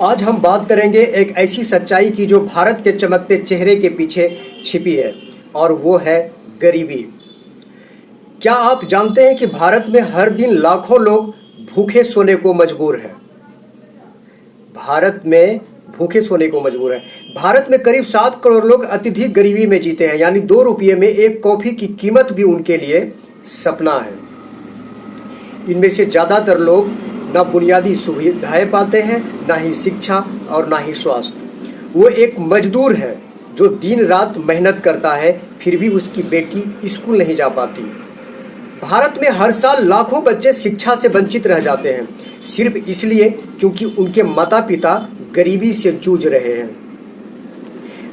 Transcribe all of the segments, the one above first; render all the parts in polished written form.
आज हम बात करेंगे एक ऐसी सच्चाई की जो भारत के चमकते चेहरे के पीछे छिपी है, और वो है गरीबी। क्या आप जानते हैं कि भारत में हर दिन लाखों लोग भूखे सोने को मजबूर हैं? भारत में भूखे सोने को मजबूर है। भारत में करीब 7 करोड़ लोग अत्यधिक गरीबी में जीते हैं, यानी 2 रुपये में एक कॉफी की कीमत भी उनके लिए सपना है। इनमें से ज्यादातर लोग ना बुनियादी सुविधाएं पाते हैं, ना ही शिक्षा और ना ही स्वास्थ्य। वो एक मजदूर है जो दिन रात मेहनत करता है, फिर भी उसकी बेटी स्कूल नहीं जा पाती। भारत में हर साल लाखों बच्चे शिक्षा से वंचित रह जाते हैं, सिर्फ इसलिए क्योंकि उनके माता पिता गरीबी से जूझ रहे हैं।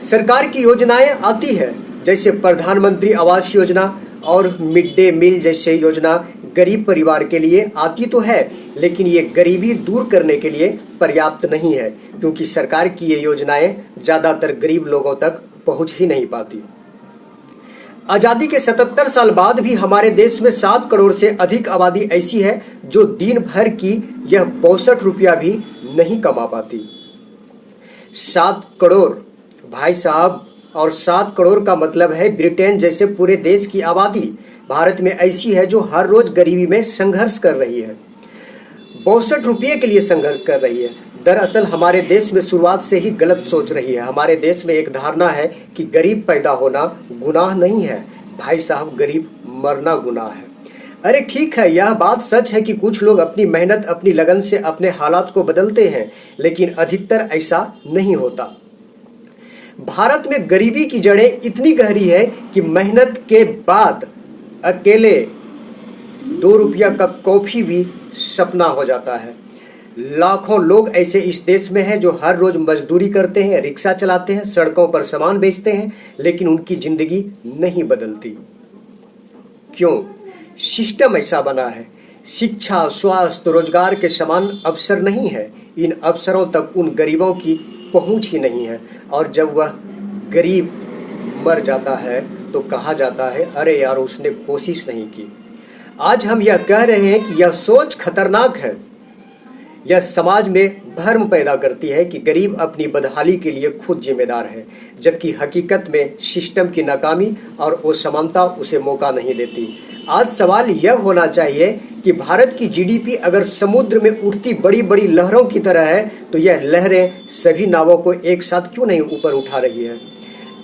सरकार की योजनाएं आती है, जैसे प्रधानमंत्री आवास योजना और मिड डे मील जैसे योजना गरीब परिवार के लिए आती तो है, लेकिन ये गरीबी दूर करने के लिए पर्याप्त नहीं है, क्योंकि सरकार की ये योजनाएं ज्यादातर गरीब लोगों तक पहुंच ही नहीं पाती। आजादी के 77 साल बाद भी हमारे देश में 7 करोड़ से अधिक आबादी ऐसी है जो दिन भर की यह 62 रुपया भी नहीं कमा पाती। 7 करोड़ भाई साहब, और 7 करोड़ का मतलब है ब्रिटेन जैसे पूरे देश की आबादी भारत में ऐसी है जो हर रोज गरीबी में संघर्ष कर रही है, 62 रुपये के लिए संघर्ष कर रही है। दरअसल हमारे देश में शुरुआत से ही गलत सोच रही है। हमारे देश में एक धारणा है कि गरीब पैदा होना गुनाह नहीं है। भाई साहब, गरीब मरना गुनाह है। अरे ठीक है, यह बात सच है कि कुछ लोग अपनी मेहनत, अपनी लगन से अपने हालात को बदलते हैं, लेकिन अधिकतर ऐसा नहीं होता। भारत में गरीबी की जड़ें इतनी गहरी है कि मेहनत के बाद अकेले 2 रुपया का कॉफी भी सपना हो जाता है। लाखों लोग ऐसे इस देश में हैं जो हर रोज मजदूरी करते हैं, रिक्शा चलाते हैं, सड़कों पर सामान बेचते हैं, लेकिन उनकी जिंदगी नहीं बदलती। क्यों? सिस्टम ऐसा बना है। शिक्षा, स्वास्थ्य, रोजगार के समान अवसर नहीं है। इन अवसरों तक उन गरीबों की पहुंच ही नहीं है, और जब वह गरीब मर जाता है तो कहा जाता है, अरे यार, उसने कोशिश नहीं की। आज हम यह कह रहे हैं कि यह सोच खतरनाक है। यह समाज में भ्रम पैदा करती है कि गरीब अपनी बदहाली के लिए खुद जिम्मेदार है, जबकि हकीकत में सिस्टम की नाकामी और असमानता उसे मौका नहीं देती। आज सवाल यह होना चाहिए कि भारत की जीडीपी अगर समुद्र में उठती बड़ी बड़ी लहरों की तरह है, तो यह लहरें सभी नावों को एक साथ क्यों नहीं ऊपर उठा रही है?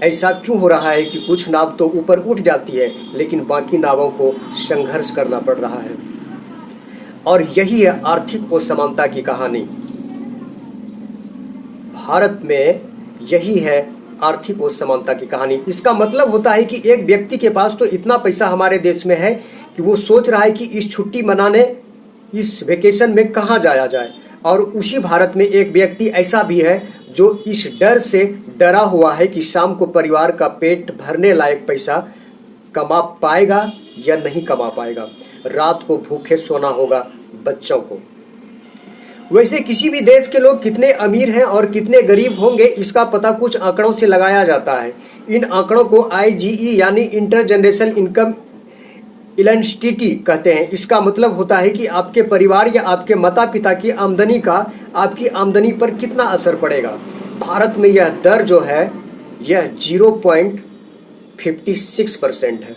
ऐसा क्यों हो रहा है कि कुछ नाव तो ऊपर उठ जाती है, लेकिन बाकी नावों को संघर्ष करना पड़ रहा है? और यही है आर्थिक असमानता की कहानी। भारत में यही है आर्थिक असमानता की कहानी। इसका मतलब होता है कि एक व्यक्ति के पास तो इतना पैसा हमारे देश में है कि वो सोच रहा है कि इस छुट्टी मनाने, इस वेकेशन में कहाँ जाया जाए, और उसी भारत में एक व्यक्ति ऐसा भी है जो इस डर से डरा हुआ है कि शाम को परिवार का पेट भरने लायक पैसा कमा पाएगा या नहीं कमा पाएगा। रात को भूखे सोना होगा बच्चों को। वैसे किसी भी देश के लोग कितने अमीर हैं और कितने गरीब होंगे, इसका पता कुछ आंकड़ों से लगाया जाता है। इन आंकड़ों को IGE यानी इंटर जनरेशन इनकम इलास्टिसिटी कहते हैं। इसका मतलब होता है कि आपके परिवार या आपके माता पिता की आमदनी का आपकी आमदनी पर कितना असर पड़ेगा। भारत में यह दर जो है यह 0.56% है,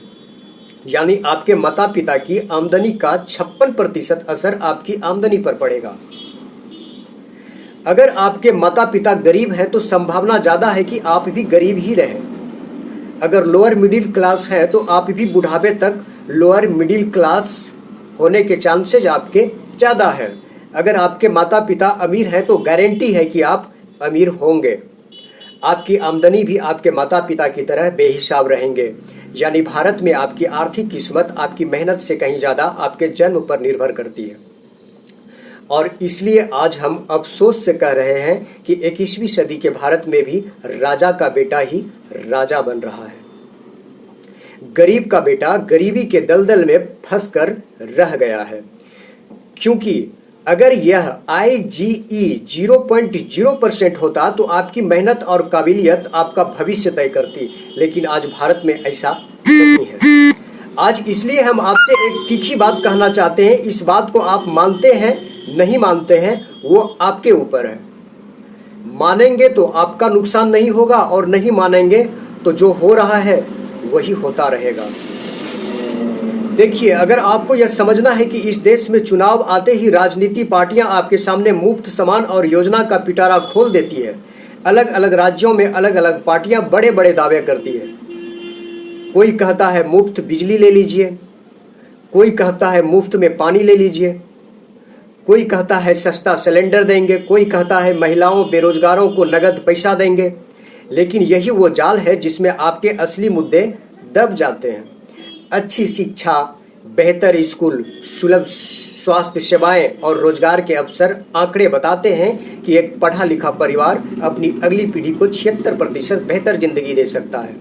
यानी आपके माता पिता की आमदनी का 56% असर आपकी आमदनी पर पड़ेगा। अगर आपके माता पिता गरीब हैं तो संभावना ज्यादा है कि आप भी गरीब ही रहें। अगर लोअर मिडिल क्लास है तो आप भी बुढ़ापे तक लोअर मिडिल क्लास होने के चांसेज आपके ज्यादा है। अगर आपके माता पिता अमीर हैं तो गारंटी है कि आप अमीर होंगे। आपकी आमदनी भी आपके माता पिता की तरह बेहिसाब रहेंगे। यानी भारत में आपकी आर्थिक किस्मत आपकी मेहनत से कहीं ज्यादा आपके जन्म पर निर्भर करती है। और इसलिए आज हम अफसोस से कह रहे हैं कि 21वीं सदी के भारत में भी राजा का बेटा ही राजा बन रहा है। गरीब का बेटा गरीबी के दलदल में फंसकर रह गया है। क्योंकि अगर यह IGE 0.0% होता तो आपकी मेहनत और काबिलियत आपका भविष्य तय करती, लेकिन आज भारत में ऐसा नहीं है। आज इसलिए हम आपसे एक तीखी बात कहना चाहते हैं। इस बात को आप मानते हैं, नहीं मानते हैं, वो आपके ऊपर है। मानेंगे तो आपका नुकसान नहीं होगा और नहीं मानेंगे तो जो हो रहा है वही होता रहेगा। देखिए, अगर आपको यह समझना है कि इस देश में चुनाव आते ही राजनीति पार्टियां आपके सामने मुफ्त सामान और योजना का पिटारा खोल देती है। अलग अलग राज्यों में अलग अलग पार्टियां बड़े बड़े दावे करती है। कोई कहता है मुफ्त बिजली ले लीजिए, कोई कहता है मुफ्त में पानी ले लीजिए, कोई कहता है सस्ता सिलेंडर देंगे, कोई कहता है महिलाओं बेरोजगारों को नगद पैसा देंगे। लेकिन यही वो जाल है जिसमें आपके असली मुद्दे दब जाते हैं। अच्छी शिक्षा, बेहतर स्कूल, सुलभ स्वास्थ्य सेवाएं और रोजगार के अवसर आंकड़े बताते हैं कि एक पढ़ा लिखा परिवार अपनी अगली पीढ़ी को 76% बेहतर जिंदगी दे सकता है।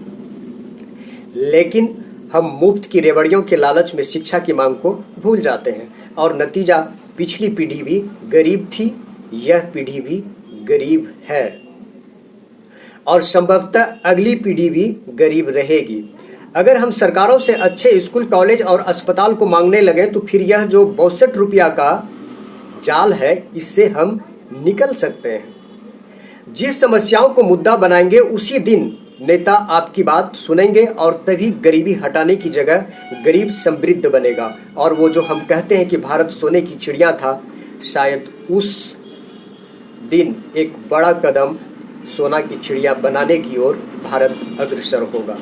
लेकिन हम मुफ्त की रेवड़ियों के लालच में शिक्षा की मांग को भूल जाते हैं और नतीजा पिछली पीढ़ी भी गरीब थी, यह पीढ़ी भी गरीब है और संभवतः अगली पीढ़ी भी गरीब रहेगी। अगर हम सरकारों से अच्छे स्कूल, कॉलेज और अस्पताल को मांगने लगे तो फिर यह जो 62 रुपया का जाल है इससे हम निकल सकते हैं। जिस समस्याओं को मुद्दा बनाएंगे उसी दिन नेता आपकी बात सुनेंगे और तभी गरीबी हटाने की जगह गरीब समृद्ध बनेगा। और वो जो हम कहते हैं कि भारत सोने की चिड़िया था, शायद उस दिन एक बड़ा कदम सोना की चिड़िया बनाने की ओर भारत अग्रसर होगा।